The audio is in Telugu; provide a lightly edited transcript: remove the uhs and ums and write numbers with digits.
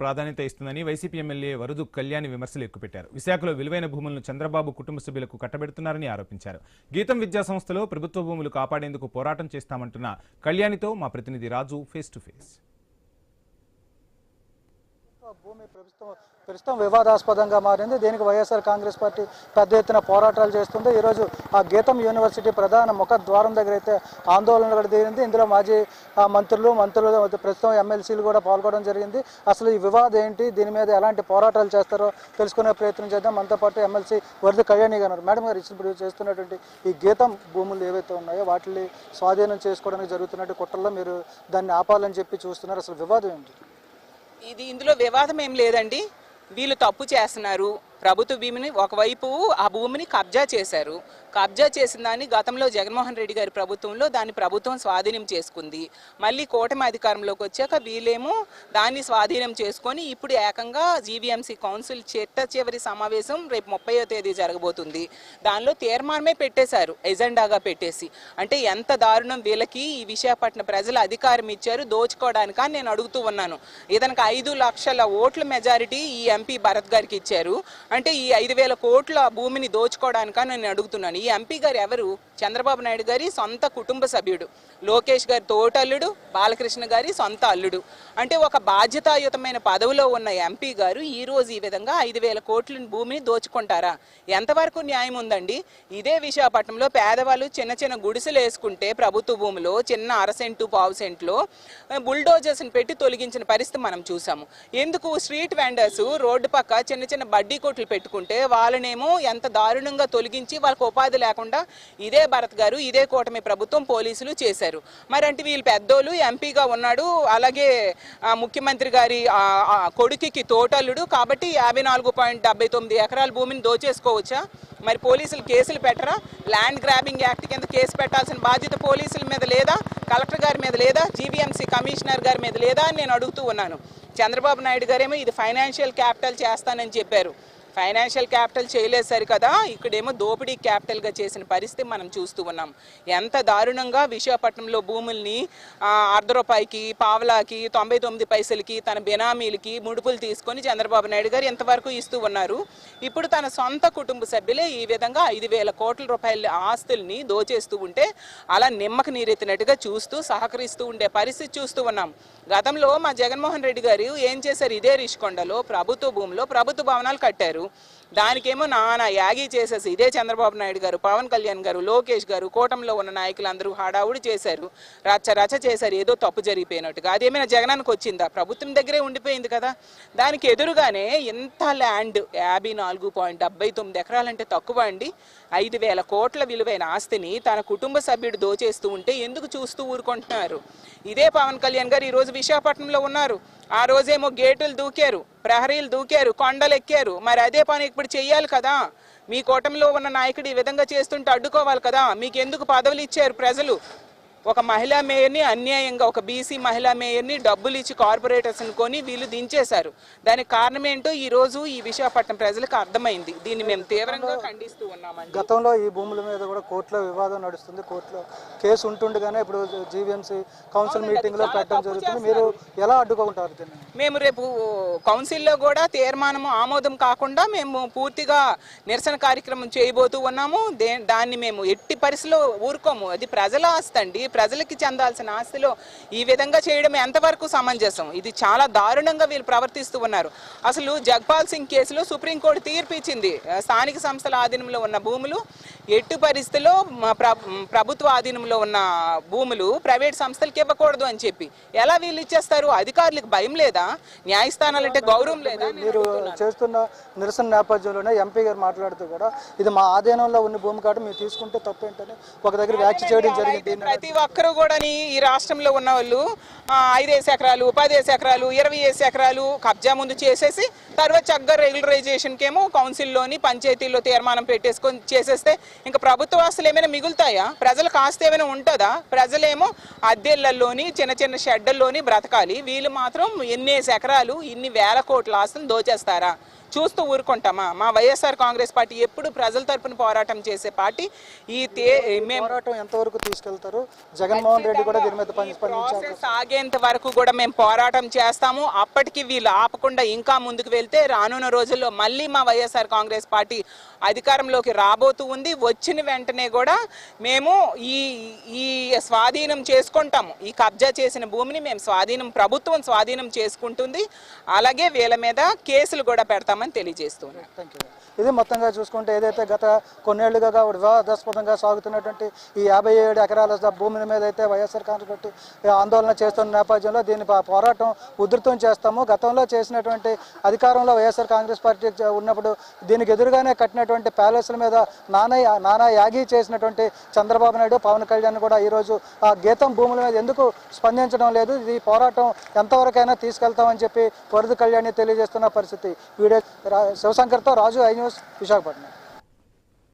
ప్రాధాన్యత ఇస్తుందని వైసీపీ ఎమ్మెల్యే వరుదు కళ్యాణి విమర్శలు ఎక్కుపెట్టారు. విశాఖలో విలువైన భూములను చంద్రబాబు కుటుంబ సభ్యులకు కట్టబెడుతున్నారని ఆరోపించారు. గీతం విద్యా సంస్థలో ప్రభుత్వ భూములు కాపాడేందుకు పోరాటం చేస్తామంటున్న కళ్యాణితో మా ప్రతినిధి రాజు ఫేస్ టు ఫేస్. భూమి ప్రస్తుతం వివాదాస్పదంగా మారింది. దీనికి వైఎస్ఆర్ కాంగ్రెస్ పార్టీ పెద్ద ఎత్తున పోరాటాలు చేస్తుంది. ఈరోజు ఆ గీతం యూనివర్సిటీ ప్రధాన ముఖ ద్వారం దగ్గర అయితే ఆందోళన కూడా దిగింది. ఇందులో మాజీ మంత్రులు ప్రస్తుతం ఎమ్మెల్సీలు కూడా పాల్గొనడం జరిగింది. అసలు ఈ వివాదం ఏంటి, దీని మీద ఎలాంటి పోరాటాలు చేస్తారో తెలుసుకునే ప్రయత్నం చేద్దాం. మనతో పాటు ఎమ్మెల్సీ వరద కళ్యాణి గారు. మేడం గారు, ఇప్పుడు చేస్తున్నటువంటి ఈ గీతం భూములు ఏవైతే ఉన్నాయో వాటిని స్వాధీనం చేసుకోవడానికి జరుగుతున్నట్టు కుట్రలో మీరు దాన్ని ఆపాలని చెప్పి చూస్తున్నారు. అసలు వివాదం ఏంటి? ఇందులో వివాదం ఏం లేదండి. వీళ్ళు తప్పు చేస్తున్నారు. ప్రభుత్వ భూమిని ఒకవైపు ఆ భూమిని కబ్జా చేశారు. కబ్జా చేసిన దాన్ని గతంలో జగన్మోహన్ రెడ్డి గారి ప్రభుత్వంలో దాన్ని ప్రభుత్వం స్వాధీనం చేసుకుంది. మళ్ళీ కూటమి అధికారంలోకి వచ్చాక వీళ్ళేమో దాన్ని స్వాధీనం చేసుకొని ఇప్పుడు ఏకంగా జీవీఎంసీ కౌన్సిల్ చివరి సమావేశం రేపు 30వ తేదీ జరగబోతుంది. దానిలో తీర్మానమే పెట్టేశారు, ఎజెండాగా పెట్టేసి. అంటే ఎంత దారుణం! వీళ్ళకి ఈ విశాఖపట్నం ప్రజలు అధికారం ఇచ్చారు దోచుకోవడానికా నేను అడుగుతూ ఉన్నాను. ఇతనికి 5 లక్షల ఓట్ల మెజారిటీ ఈ ఎంపీ భరత్ గారికి ఇచ్చారు. అంటే ఈ 5,000 కోట్ల భూమిని దోచుకోవడానికా నేను అడుగుతున్నాను. ఈ ఎంపీ గారు ఎవరు? చంద్రబాబు నాయుడు గారి సొంత కుటుంబ సభ్యుడు, లోకేష్ గారి తోటల్లుడు, బాలకృష్ణ గారి సొంత అల్లుడు. అంటే ఒక బాధ్యతాయుతమైన పదవిలో ఉన్న ఎంపీ గారు ఈరోజు ఈ విధంగా 5,000 కోట్ల భూమిని దోచుకుంటారా? ఎంతవరకు న్యాయం ఉందండి? ఇదే విశాఖపట్నంలో పేదవాళ్ళు చిన్న చిన్న గుడిసెలు వేసుకుంటే ప్రభుత్వ భూమిలో చిన్న 1/2 సెంటు 1/2 సెంట్లో బుల్డోజర్స్ని పెట్టి తొలగించిన పరిస్థితి మనం చూసాము. ఎందుకు? స్ట్రీట్ వెండర్స్ రోడ్డు పక్క చిన్న చిన్న బడ్డీ కొట్లు పెట్టుకుంటే వాళ్ళనేమో ఎంత దారుణంగా తొలగించి వాళ్ళకు ఉపాధి లేకుండా ఇదే భరత్ గారు, ఇదే కూటమి ప్రభుత్వం, పోలీసులు చేశారు. మరి అంటే వీళ్ళు పెద్దోళ్ళు, ఎంపీగా ఉన్నాడు, అలాగే ముఖ్యమంత్రి గారి కొడుకుకి తోటల్లుడు కాబట్టి 54.79 ఎకరాల భూమిని దోచేసుకోవచ్చా? మరి పోలీసులు కేసులు పెట్టరా? ల్యాండ్ గ్రాబింగ్ యాక్ట్ కింద కేసు పెట్టాల్సిన బాధ్యత పోలీసుల మీద లేదా? కలెక్టర్ గారి మీద లేదా? జీవీఎంసీ కమిషనర్ గారి మీద లేదా అని నేను అడుగుతూ ఉన్నాను. చంద్రబాబు నాయుడు గారేమో ఇది ఫైనాన్షియల్ క్యాపిటల్ చేస్తానని చెప్పారు. ఫైనాన్షియల్ క్యాపిటల్ చేయలేదు సరికదా, ఇక్కడేమో దోపిడీ క్యాపిటల్గా చేసిన పరిస్థితి మనం చూస్తూ ఉన్నాం. ఎంత దారుణంగా విశాఖపట్నంలో భూముల్ని ₹1 పావలాకి 99 పైసలకి తన బెనామీలకి ముడుపులు తీసుకొని చంద్రబాబు నాయుడు గారు ఎంతవరకు ఇస్తూ ఉన్నారు. ఇప్పుడు తన సొంత కుటుంబ సభ్యులే ఈ విధంగా 5,000 కోట్ల రూపాయల ఆస్తుల్ని దోచేస్తూ ఉంటే అలా నిమ్మకు నీరెత్తినట్టుగా చూస్తూ సహకరిస్తూ ఉండే పరిస్థితి చూస్తూ ఉన్నాం. గతంలో మా జగన్మోహన్ రెడ్డి గారు ఏం చేశారు? ఇదే రిషికొండలో ప్రభుత్వ భూమిలో ప్రభుత్వ భవనాలు కట్టారు. దానికేమో నానా యాగి చేసేసి ఇదే చంద్రబాబు నాయుడు గారు, పవన్ కళ్యాణ్ గారు, లోకేష్ గారు, కూటమిలో ఉన్న నాయకులందరూ హడావుడి చేశారు, రచ్చ చేశారు ఏదో తప్పు జరిగిపోయినట్టుగా. అదేమైనా జగనానికి వచ్చిందా? ప్రభుత్వం దగ్గరే ఉండిపోయింది కదా. దానికి ఎదురుగానే ఎంత ల్యాండ్ 54.79 ఎకరాలంటే తక్కువ అండి. 5,000 కోట్ల విలువైన ఆస్తిని తన కుటుంబ సభ్యుడు దోచేస్తూ ఉంటే ఎందుకు చూస్తూ ఊరుకుంటున్నారు? ఇదే పవన్ కళ్యాణ్ గారు ఈరోజు విశాఖపట్నంలో ఉన్నారు. ఆ రోజేమో గేటులు దూకారు, ప్రహరీలు దూకారు, కొండలు ఎక్కారు. మరి అదే పని ఇప్పుడు చెయ్యాలి కదా. మీ కూటమిలో ఉన్న నాయకుడు ఈ విధంగా చేస్తుంటే అడ్డుకోవాలి కదా. మీకు ఎందుకు పదవులు ఇచ్చారు ప్రజలు? ఒక మహిళా మేయర్ని అన్యాయంగా, ఒక బీసీ మహిళా మేయర్ని డబ్బులు ఇచ్చి కార్పొరేటర్స్ కొని వీళ్ళు దించేశారు. దానికి కారణం ఏంటో ఈ రోజు ఈ విశాఖపట్నం ప్రజలకు అర్థమైంది. దీన్ని మేము తీవ్రంగా ఖండిస్తూ ఉన్నామండి. గతంలో ఈ భూముల మీద కూడా కోర్టులో వివాదం నడుస్తుంది. కోర్టులో కేసు ఉంటుండగానే ఇప్పుడు జీవీఎంసీ కౌన్సిల్ మీటింగ్ లో పెట్టడం జరుగుతుంది. మీరు ఎలా అడ్డుకుంటారు దీన్ని? మేము రేపు కౌన్సిల్లో కూడా తీర్మానం ఆమోదం కాకుండా మేము పూర్తిగా నిరసన కార్యక్రమం చేయబోతూ ఉన్నాము. దాన్ని మేము ఎట్టి పరిస్థితిలో ఊరుకోము. అది ప్రజల ఆస్తి అండి. ప్రజలకి చెందాల్సిన ఆస్తిలో ఈ విధంగా చేయడం ఎంతవరకు సమంజసం? ఇది చాలా దారుణంగా వీళ్ళు ప్రవర్తిస్తూ ఉన్నారు. అసలు జగ్పాల్ సింగ్ కేసులో సుప్రీంకోర్టు తీర్పు ఇచ్చింది. స్థానిక సంస్థల ఆధీనంలో ఉన్న భూములు ఎట్టి పరిస్థితుల్లో ప్రభుత్వ ఆధీనంలో ఉన్న భూములు ప్రైవేట్ సంస్థలకు ఇవ్వకూడదు అని చెప్పి. ఎలా వీళ్ళు ఇచ్చేస్తారు? అధికారులకు భయం లేదా? న్యాయస్థానాలంటే గౌరవం లేదా? మీరు చేస్తున్న నిరసన నేపథ్యంలోనే ఎంపీ గారు మాట్లాడుతూ కూడా ఇది మా ఆధీనంలో ఉన్న భూమి కాబట్టి మీరు తీసుకుంటే తప్పేంటని ఒక దగ్గర వ్యాఖ్య చేయడం జరిగింది. ప్రతి ఒక్కరు కూడా ఈ రాష్ట్రంలో ఉన్న వాళ్ళు 5 ఎకరాలు 10 ఎకరాలు 20 ఎకరాలు కబ్జా ముందు చేసేసి తర్వాత చక్కగా రెగ్యులరైజేషన్కి ఏమో కౌన్సిల్లోని పంచాయతీల్లో తీర్మానం పెట్టేసుకొని చేసేస్తే ఇంకా ప్రభుత్వ ఆస్తులు ఏమైనా మిగులుతాయా? ప్రజలకు ఆస్తి ఏమైనా ఉంటుందా? ప్రజలేమో అద్దెళ్లలోని చిన్న చిన్న షెడ్డల్లోని బ్రతకాలి. వీళ్ళు మాత్రం ఎన్ని ఎకరాలు ఇన్ని వేల కోట్ల ఆస్తులు దోచేస్తారా? చూస్తూ ఊరుకుంటామా? మా వైఎస్ఆర్ కాంగ్రెస్ పార్టీ ఎప్పుడు ప్రజల తరపున పోరాటం చేసే పార్టీ. మేము పోరాటం ఎంతవరకు తీసుకెళ్తారు? జగన్మోహన్ రెడ్డి కూడా దీని మీద ప్రాసెస్ ఆగేంత వరకు కూడా మేము పోరాటం చేస్తాము. అప్పటికి వీళ్ళు ఆపకుండా ఇంకా ముందుకు వెళ్తే రానున్న రోజుల్లో మళ్ళీ మా వైఎస్ఆర్ కాంగ్రెస్ పార్టీ అధికారంలోకి రాబోతూ ఉంది. వచ్చిన వెంటనే కూడా మేము ఈ స్వాధీనం చేసుకుంటాము. ఈ కబ్జా చేసిన భూమిని మేము ప్రభుత్వం స్వాధీనం చేసుకుంటుంది. అలాగే వీళ్ళ మీద కేసులు కూడా పెడతామని తెలియజేస్తున్నాం. ఇది మొత్తంగా చూసుకుంటే ఏదైతే గత కొన్నేళ్లుగా వివాదాస్పదంగా సాగుతున్నటువంటి ఈ 57 ఎకరాల భూమి మీద అయితే వైఎస్ఆర్ కాంగ్రెస్ పార్టీ ఆందోళన చేస్తున్న నేపథ్యంలో దీని పోరాటం ఉధృతం చేస్తాము. గతంలో చేసినటువంటి అధికారంలో వైఎస్ఆర్ కాంగ్రెస్ పార్టీ ఉన్నప్పుడు దీనికి ఎదురుగానే కట్టినటువంటి ప్యాలెస్ల మీద నానా యాగి చేసినటువంటి చంద్రబాబు నాయుడు, పవన్ కళ్యాణ్ కూడా ఈరోజు ఆ గీతం భూముల మీద ఎందుకు స్పందించడం లేదు? ఈ పోరాటం ఎంతవరకైనా తీసుకెళ్తామని చెప్పి వరద కళ్యాణి తెలియజేస్తున్న పరిస్థితి. వీడియో శివశంకర్తో రాజు, ఐ న్యూస్, విశాఖపట్నం.